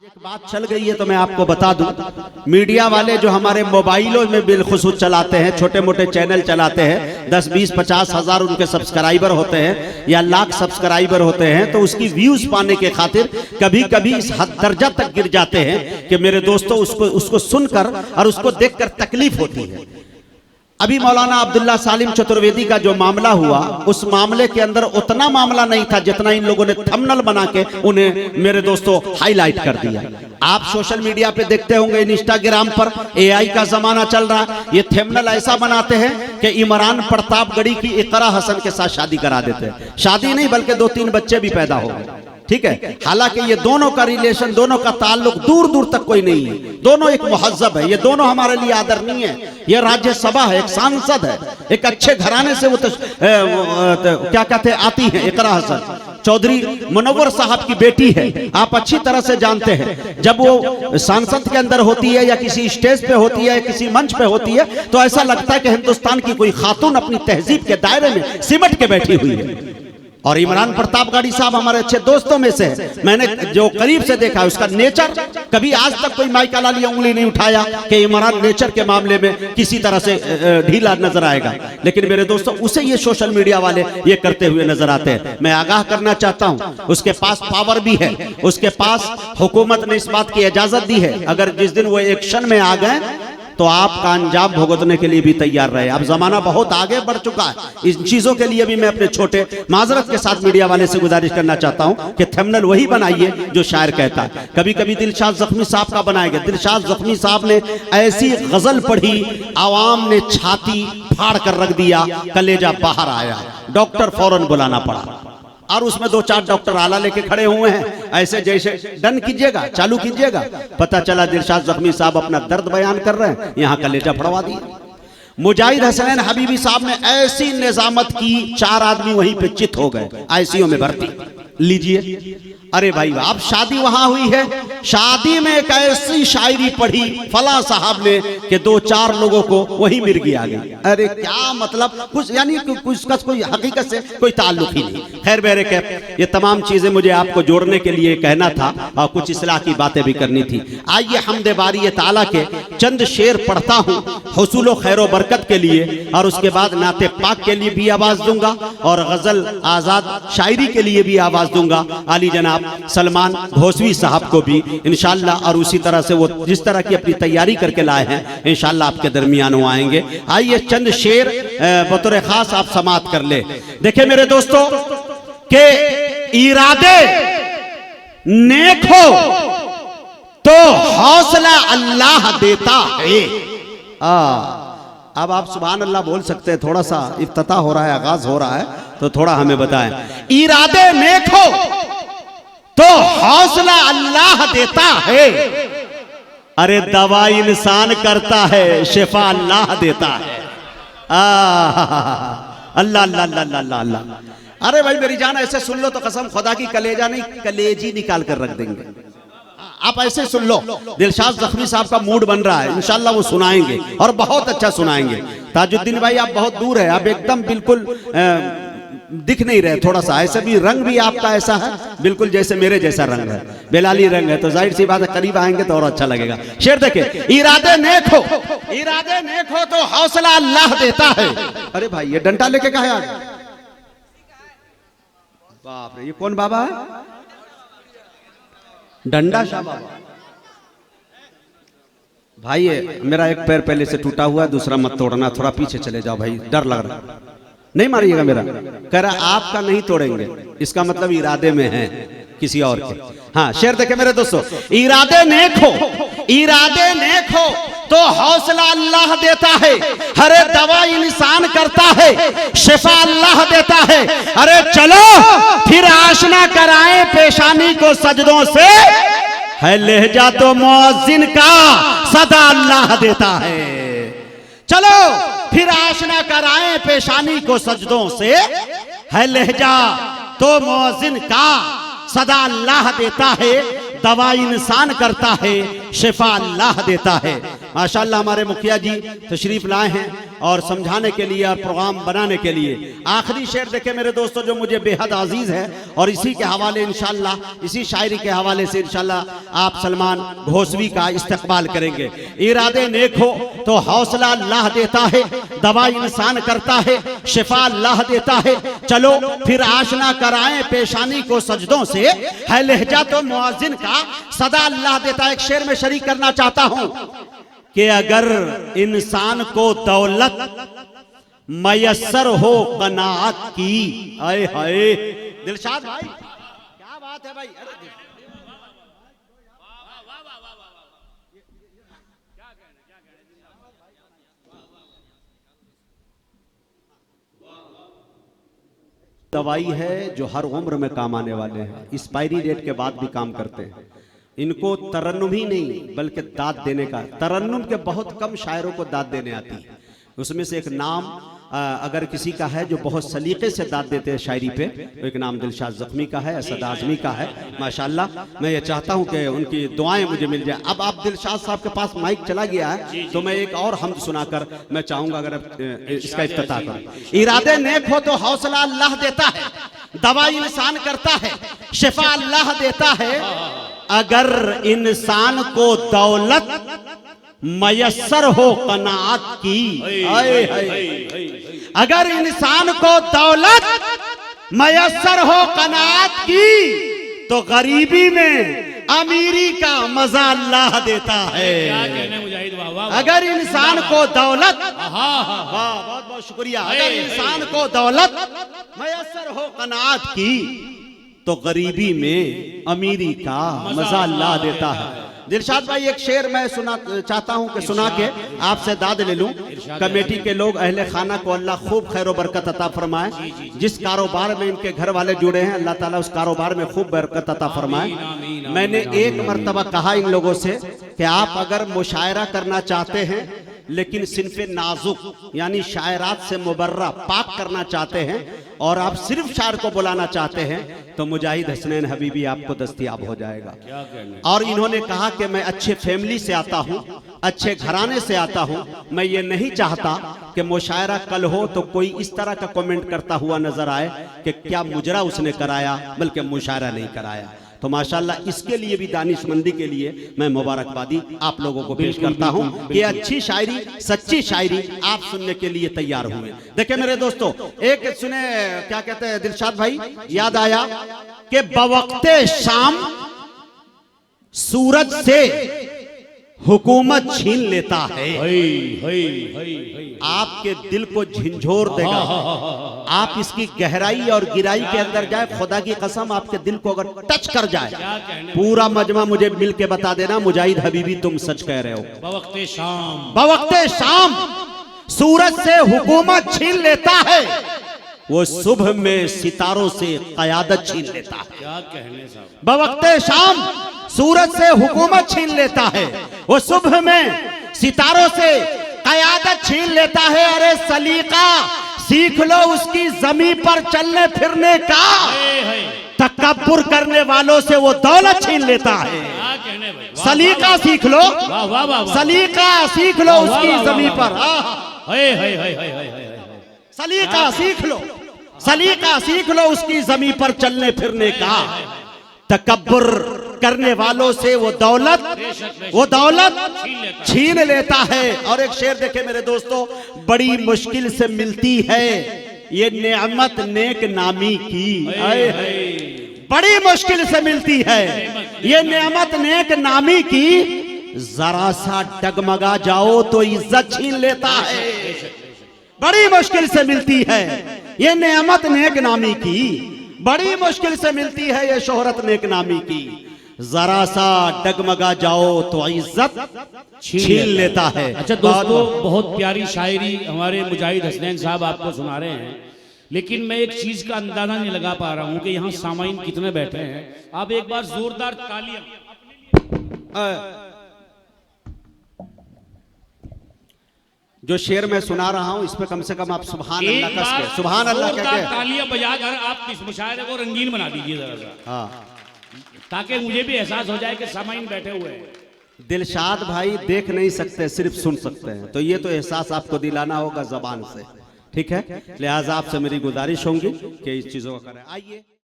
एक बात चल गई है तो मैं आपको बता दूं, मीडिया वाले जो हमारे मोबाइलों में बिलखुसूस चलाते हैं, छोटे मोटे चैनल चलाते हैं, 10, 20, 50 हजार उनके सब्सक्राइबर होते हैं या लाख सब्सक्राइबर होते हैं, तो उसकी व्यूज पाने के खातिर कभी कभी इस हद दर्जा तक गिर जाते हैं कि मेरे दोस्तों उसको सुनकर और उसको देखकर तकलीफ होती है। अभी मौलाना अब्दुल्ला सालिम चतुर्वेदी का जो मामला हुआ, उस मामले के अंदर उतना मामला नहीं था जितना इन लोगों ने थंबनेल बना के उन्हें मेरे दोस्तों हाईलाइट कर दिया। आप सोशल मीडिया पे देखते होंगे, इंस्टाग्राम पर एआई का जमाना चल रहा है, ये थंबनेल ऐसा बनाते हैं कि इमरान प्रतापगढ़ी की इकरा हसन के साथ शादी करा देते हैं। शादी नहीं बल्कि 2-3 बच्चे भी पैदा हो गए, ठीक है। हालांकि ये दोनों का रिलेशन, दोनों का ताल्लुक दूर दूर तक कोई नहीं है, दोनों एक मुहज्जब है, ये दोनों हमारे लिए आदरणीय है। ये राज्यसभा है, एक सांसद है, एक अच्छे घराने से वो क्या कहते हैं आती है। इकरा हसन चौधरी मुनव्वर साहब की बेटी है, आप अच्छी तरह से जानते हैं। जब वो सांसद के अंदर होती है या किसी स्टेज पे होती है, किसी मंच पे होती है, तो ऐसा लगता है कि हिंदुस्तान की कोई खातून अपनी तहजीब के दायरे में सिमट के बैठी हुई है। और इमरान प्रतापगढ़ी साहब हमारे अच्छे दोस्तों में से है, मैंने जो करीब से देखा है उसका नेचर, कभी आज तक कोई माइक अला लिया उंगली नहीं उठाया कि इमरान नेचर के मामले में किसी तरह से ढीला नजर आएगा। लेकिन मेरे दोस्तों, उसे ये सोशल मीडिया वाले ये करते हुए नजर आते हैं। मैं आगाह करना चाहता हूं, उसके पास पावर भी है, उसके पास हुकूमत ने इस बात की इजाजत दी है, अगर जिस दिन वो एक्शन में आ गए तो आपका अंजाम भुगतने के लिए भी तैयार रहे। अब जमाना बहुत आगे बढ़ चुका है, इन चीजों के लिए भी मैं अपने छोटे माजरत के साथ मीडिया वाले से गुजारिश करना चाहता हूं कि थंबनेल वही बनाइए जो शायर कहता है। कभी कभी दिलशाद जख्मी साहब का बनाएगा, दिलशाद जख्मी साहब ने ऐसी गजल पढ़ी, आवाम ने छाती फाड़ कर रख दिया, कलेजा बाहर आया, डॉक्टर फौरन बुलाना पड़ा। और उसमें 2-4 डॉक्टर आला लेके खड़े हुए हैं, ऐसे जैसे डन कीजिएगा, चालू कीजिएगा। पता चला दिलशाद जख्मी साहब अपना दर्द बयान कर रहे हैं, यहाँ कलेजा फड़वा दिया। मुजाहिद हसनैन हबीबी साहब ने ऐसी निजामत की, 4 आदमी वहीं पे चित हो गए, आईसीयू में भर्ती। लीजिए, अरे भाई आप शादी वहां हुई है, शादी में एक ऐसी शायरी पढ़ी फला साहब ने कि 2-4 लोगों को वही मिर्गी आ गई। अरे क्या मतलब, कुछ यानी उसका कोई हकीकत से कोई ताल्लुक ही नहीं। खैर बेरे के ये तमाम चीजें मुझे आपको जोड़ने के लिए कहना था और कुछ इस्लाह की बातें भी करनी थी। आइए हमदे बारी ताला के चंद शेर पढ़ता हूँ हुसूल खैर बरकत के लिए, और उसके बाद नाते पाक के लिए भी आवाज दूंगा और गजल आजाद शायरी के लिए भी आवाज दूंगा आली जनाब सलमान भोसवी साहब को भी इंशाअल्लाह। और उसी तरह से वो जिस तरह की अपनी तैयारी करके लाए हैं इंशाअल्लाह आपके दरमियान वो आएंगे। आइए चंद शेर बतौर खास आप समाअत कर ले। देखिए मेरे दोस्तों के इरादे नेक हो तो हौसला अल्लाह देता है। अब आप सुभान अल्लाह बोल सकते हैं, थोड़ा सा इफ्तिताह हो रहा है, आगाज हो रहा है, तो थोड़ा हमें बताएं। इरादे नेक हो तो हौसला अल्लाह देता है, अरे दवा इंसान करता है, शिफा अल्लाह देता है। अल्लाह अल्लाह अल्लाह अल्लाह अल्लाह। अरे भाई मेरी जान, ऐसे सुन लो तो कसम खुदा की कलेजा नहीं कलेजी निकाल कर रख देंगे। आप ऐसे सुन लो, दिलशाद जख्मी साहब का मूड बन रहा है, इंशाल्लाह वो सुनाएंगे और बहुत अच्छा सुनाएंगे। ताजुद्दीन भाई आप बहुत दूर है, आप एकदम बिल्कुल दिख नहीं रहे, थोड़ा सा ऐसे भी रंग भी आपका ऐसा है बिल्कुल जैसे मेरे जैसा रंग है, बेलाली रंग है, तो जाहिर सी बात है करीब आएंगे तो और अच्छा लगेगा। शेर देखे, इरादे नेक हो तो हौसला अल्लाह देता है। अरे भाई ये डंडा लेके कहा है, बाप रे, ये कौन बाबा है? डंडा शाह बाबा। भाई ये मेरा एक पैर पहले से टूटा हुआ है, दूसरा मत तोड़ना, थोड़ा पीछे चले जाओ भाई, डर लग रहा। नहीं मारिएगा मेरा, कह रहा आपका नहीं तोड़ेंगे, इसका मतलब इरादे में है किसी और के। हाँ शेर देखे मेरे दोस्तों, इरादे नेक हो तो हौसला अल्लाह देता है, हरे दवा इंसान करता है, शिफा अल्लाह देता है। अरे चलो फिर आशना कराएं पेशानी को सजदों से, है लहजा तो मुअज्जिन का सदा अल्लाह देता है। चलो फिर आशना कराएं पेशानी को सजदों से, है लहजा तो मुअज्जिन का सदा अल्लाह देता है। दवा इंसान करता है, शिफा अल्लाह देता है। माशाअल्लाह हमारे मुखिया जी तशरीफ लाए हैं और समझाने के लिए और प्रोग्राम बनाने के लिए। आखिरी शेर देखे मेरे दोस्तों जो मुझे बेहद अजीज है और इसी के हवाले इंशाअल्लाह, इसी शायरी के हवाले से इंशाअल्लाह आप सलमान घोसवी का इस्तकबाल करेंगे। इरादे नेक हो तो हौसला अल्लाह देता है, दवा इंसान करता है, शिफा अल्लाह देता है। चलो फिर आशना कराएं पेशानी को सजदों से, है लहजा तो मुअज्जिन का सदा अल्लाह देता है। एक शेर में शरीक करना चाहता हूं कि अगर इंसान को दौलत मयस्सर हो कनाअत की, आए हाय दिलशाद भाई क्या बात है भाई, दवाई है जो हर उम्र में काम आने वाले हैं, एक्सपायरी डेट के बाद भी काम करते हैं। इनको तरन्नुम ही नहीं बल्कि दाद देने का, तरन्नुम के बहुत कम शायरों को दाद देने आती है। उसमें से एक नाम अगर किसी का है जो बहुत सलीके से दाद देते हैं शायरी पे, तो एक नाम दिलशाद ज़ख्मी का है, असद आज़मी का है। माशाअल्लाह मैं ये चाहता हूँ कि उनकी दुआएं मुझे मिल जाए। अब आप दिलशाद साहब के पास माइक चला गया है तो मैं एक और हम्द सुनाकर मैं चाहूँगा अगर इसका इफ्तिताह करूँ। इरादे नेक हो तो हौसला अल्लाह देता है, दवा इंसान करता है, शिफा अल्लाह देता है। अगर इंसान को दौलत मयस्सर हो कनाअत की, अगर इंसान को दौलत मयस्सर हो कनाअत की तो गरीबी में अमीरी का मजा अल्लाह देता है। क्या कहने मुजाहिद, वाह वाह। अगर इंसान को दौलत, बहुत बहुत शुक्रिया, अगर इंसान को दौलत मयस्सर हो कनाअत की तो गरीबी में अमीरी का मजा अल्लाह देता है। दिलशाद भाई एक शेर मैं सुना चाहता हूं कि सुना के आपसे दाद ले लूं। कमेटी के लोग अहले खाना को अल्लाह खूब खैर बरकत अता फरमाए। जिस कारोबार में इनके घर वाले जुड़े हैं अल्लाह ताला उस कारोबार में खूब बरकत अता फरमाए। मैंने एक मर्तबा कहा इन लोगों से कि आप अगर मुशायरा करना चाहते हैं लेकिन सिनफे नाजुक यानी शायरात से मुबर्रा पाक करना चाहते हैं और आप सिर्फ शायर को बुलाना चाहते हैं तो मुजाहिद हसनैन हबीबी आपको दस्तयाब हो जाएगा। और इन्होंने कहा कि मैं अच्छे फैमिली से आता हूं, अच्छे घराने से आता हूं, मैं ये नहीं चाहता कि मुशायरा कल हो तो कोई इस तरह का कमेंट करता हुआ नजर आए कि क्या मुजरा उसने कराया, बल्कि मुशायरा नहीं कराया। तो माशाल्लाह इसके लिए भी दानिशमंदी के लिए मैं मुबारकबादी आप लोगों को पेश करता हूं कि अच्छी शायरी, सच्ची शायरी आप सुनने के लिए तैयार हुए। देखिए मेरे दोस्तों एक सुने क्या कहते हैं दिलशाद भाई, याद आया कि बवक्ते शाम सूरज से हुकूमत छीन लेता है, आपके दिल को झिंझोर देगा। आप इसकी गहराई और गिराई के अंदर जाए, खुदा की कसम आपके दिल को अगर टच कर जाए, पूरा मजमा मुझे मिल के बता देना मुजाहिद हबीबी तुम सच कह रहे हो। बवक्ते शाम सूरज से हुकूमत छीन लेता है, वो सुबह में सितारों से क़यादत छीन लेता है। क्या कहने साहब, बवक्ते शाम सूरज से हुकूमत छीन लेता है, वो सुबह में सितारों से क़यादत छीन लेता है। अरे सलीका सीख लो उसकी जमीन पर चलने फिरने का, तकब्बुर करने वालों से वो दौलत छीन लेता है। सलीका सीख लो, सलीका सीख लो उसकी जमीन पर, सलीका सीख लो, सलीका सीख लो उसकी जमीन पर चलने फिरने का। तकब्बुर करने वालों से वो दौलत छीन लेता है। और एक शेर देखे मेरे दोस्तों, बड़ी मुश्किल से मिलती है ये नेमत नेक नामी की, बड़ी मुश्किल से मिलती है ये नेमत नेक नामी की, जरा सा डगमगा जाओ तो इज्जत छीन लेता है। बड़ी मुश्किल से मिलती है ये नेमत नेक नामी की, बड़ी मुश्किल से मिलती है ये शोहरत नेक नामी की, जरा सा डगमगा जाओ तो इज्जत छीन लेता है। अच्छा दोस्तों, बहुत प्यारी शायरी हमारे मुजाहिद हसनैन साहब आपको सुना रहे हैं, लेकिन मैं एक चीज का अंदाजा नहीं लगा पा रहा हूं कि यहाँ सामाइन कितने बैठे हैं। आप एक बार जोरदार तालियां। जो शेर मैं सुना रहा हूं इस पे कम से कम आप सुभान अल्लाह कस के, सुभान अल्लाह कह के तालियां बजाकर आप इस मुशायरे को रंगीन बना दीजिए जरा सा। हाँ ताकि मुझे भी एहसास हो जाए कि सामाइन बैठे हुए हैं। दिलशाद भाई देख नहीं सकते, सिर्फ सुन सकते हैं, तो ये तो एहसास आपको दिलाना होगा जबान से, ठीक है। लिहाजा आपसे मेरी गुजारिश होगी कि इस चीजों का करें। आइए।